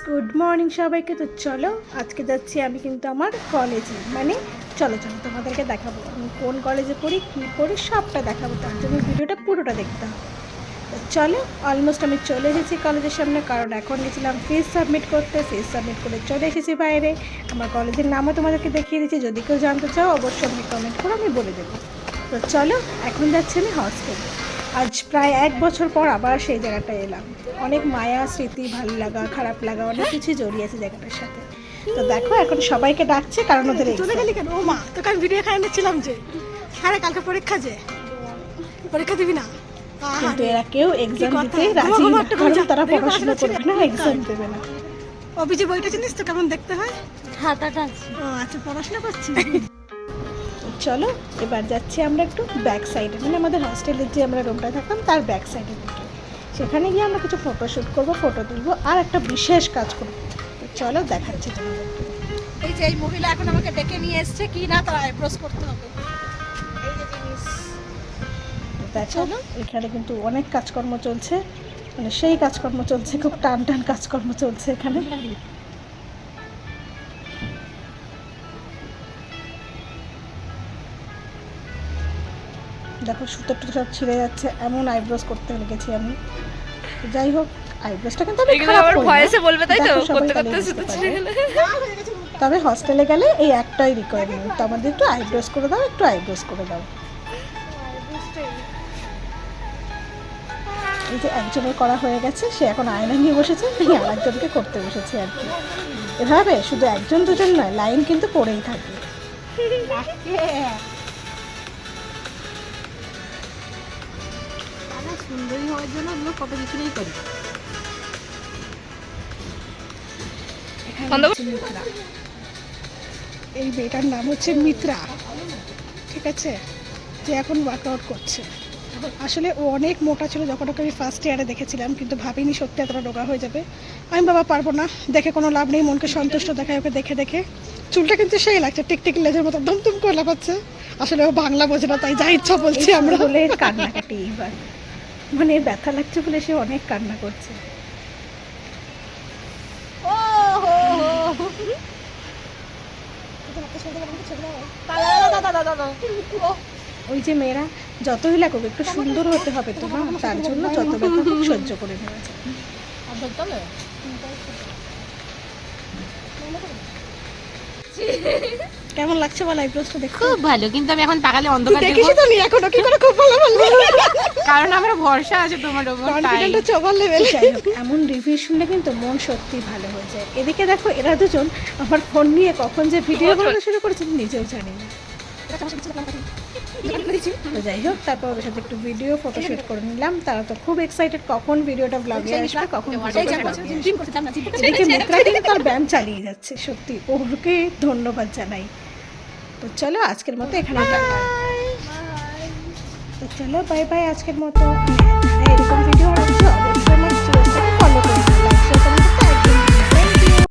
Good morning সবাইকে। তো চলো আজকে যাচ্ছি আমি কিন্তু আমার কলেজে, মানে চলো চলো তোমাদেরকে দেখাবো আমি কোন কলেজে পড়ি, কী পড়ি সবটা দেখাবো। তার জন্য ভিডিওটা পুরোটা দেখতে হবে। তো চলো, অলমোস্ট আমি চলে এসেছি কলেজের সামনে, কারণ এখন গেছিলাম ফিস সাবমিট করতে। ফিস সাবমিট করে চলে এসেছি বাইরে। আমার কলেজের নামও তোমাদেরকে দেখিয়ে দিচ্ছি, যদি কেউ জানতে চাও অবশ্যই আমি কমেন্ট করে আমি বলে দেবো। তো চলো, এখন যাচ্ছি আমি হস্টেলে। আজ প্রায় 1 বছর পর আবার সেই জায়গাটায় এলাম। অনেক মায়া, স্মৃতি, ভালো লাগা, খারাপ লাগা, অনেক কিছু জড়িয়ে আছে জায়গাটার সাথে। তো দেখো এখন সবাইকে ডাকছে, কারণ ওদের চলে গেলি কেন? ও মা, তোকে আমি ভিডিও খাই নিচ্ছিলাম যে আরে কালকে পরীক্ষা, যে পরীক্ষা দিবি না? কিন্তু এরা কেউ এক্সাম দিতে রাজি না, কারণ তারা পড়াশোনা করবে না, এক্সাম দেবে না। অভিজি বইটা চিনিস তো কেমন দেখতে হয়? খাতাটা ও আচ্ছা, পড়াশোনা করছিস। চলো এবার যাচ্ছি আমরা একটু ব্যাক সাইডে, মানে আমাদের হস্টেলের যে আমরা রুমটা থাকতাম তার ব্যাক সাইডের দিকে। সেখানে গিয়ে আমরা কিছু ফটোশ্যুট করবো, ফটো তুলবো, আর একটা বিশেষ কাজ করবো। তো চলো দেখাচ্ছি তোমাদেরকে। এই যে এই মহিলা এখন আমাকে ডেকে নিয়ে এসেছে, কি না তার আইব্রোস করতে হবে। এই যে জিনিস দেখো এখানে কিন্তু অনেক কাজকর্ম চলছে, মানে সেই কাজকর্ম চলছে, খুব টান টান কাজকর্ম চলছে এখানে। দেখো সুতো টুতো সব ছিঁড়ে যাচ্ছে, এমন আইব্রোস করতে লেগেছি আমি। যাই হোক, আইব্রোসটা কিন্তু আমি খারাপ করি না। ভয়েসে বলবে তাই তো, দেখো সবাই করতে তাহলে করতে বুঝতে শুধু পারবে। ছিঁড়ে গেলে। তবে হস্টেলে গেলে এই একটাই রিকোয়ারমেন্ট, তো আমাদের একটু আইব্রোস করে দাও, একটু আইব্রোস করে দাও। এই যে একজনের করা হয়ে গেছে, সে এখন আয়না নিয়ে বসেছে, আমি আর একজনকে করতে বসেছি আর কি। এভাবে শুধু একজন দুজন নয়, লাইন কিন্তু পড়েই থাকে। সুন্দরী হওয়ার জন্য আমরা কত কিছু নেই করি। এখানে হচ্ছে মিত্রা, এই মেয়েটার নাম হচ্ছে মিত্রা, ঠিক আছে, যে এখন ওয়ার্কআউট করছে। আসলে ও অনেক মোটা ছিল যখন ওকে আমি ফার্স্ট ইয়ারে দেখেছিলাম, কিন্তু ভাবিনি সত্যি এতটা রোগা হয়ে যাবে। আমি বাবা পারবো না, দেখে কোনো লাভ নেই, মনকে সন্তুষ্ট দেখায় ওকে দেখে দেখে। চুলটা কিন্তু সেই লাগছে, টিকটিক লেজের মতো ধুমধুম করে লাফাচ্ছে। আসলে ও বাংলা বোঝে না, তাই যা ইচ্ছা বলছি আমরা। বলে কান্নাকাটি এবার, মানে ব্যথা লাগছে বলে সে অনেক কান্না করছে। ও হো হো ওই যে মেয়েরা যতই লাগুক একটু সুন্দর হতে হবে তো না, তার জন্য যত ব্যথা হোক সহ্য করে নেওয়া যায়। কেমন লাগছে বল আইব্রোসটা দেখো? খুব ভালো, কিন্তু আমি এখন তাকালে অন্ধকার দেখবো, দেখিস তো নি এখনো কি করে খুব ভালো বললি। কারণ আমার ভরসা আছে তোমার উপর। তাই কনফিডেন্টটা চোবার লেভেল। যাই হোক, এমন রিভিউ শুনলে কিন্তু মন সত্যি ভালো হয়ে যায়। এদিকে দেখো এরা দুজন আমার ফোন নিয়ে কখন যে ভিডিও বানানো শুরু করেছে নিজেও জানি না। তো যাই হোক, তারপর ওদের সাথে একটু ভিডিও ফটোশুট করে নিলাম। তারা তো খুব এক্সাইটেড কখন ভিডিওটা ব্লগে আসবে, কখন ভিডিওটা vlog এ আসবে। এদিকে মিত্রা কিন্তু তার ব্যায়াম চালিয়ে যাচ্ছে, সত্যি ওকে ধন্যবাদ জানাই। তো চলো আজকের মতো এখানে টাটা। তো চলো বাই বাই আজকের মতো। এরকম ভিডিও আর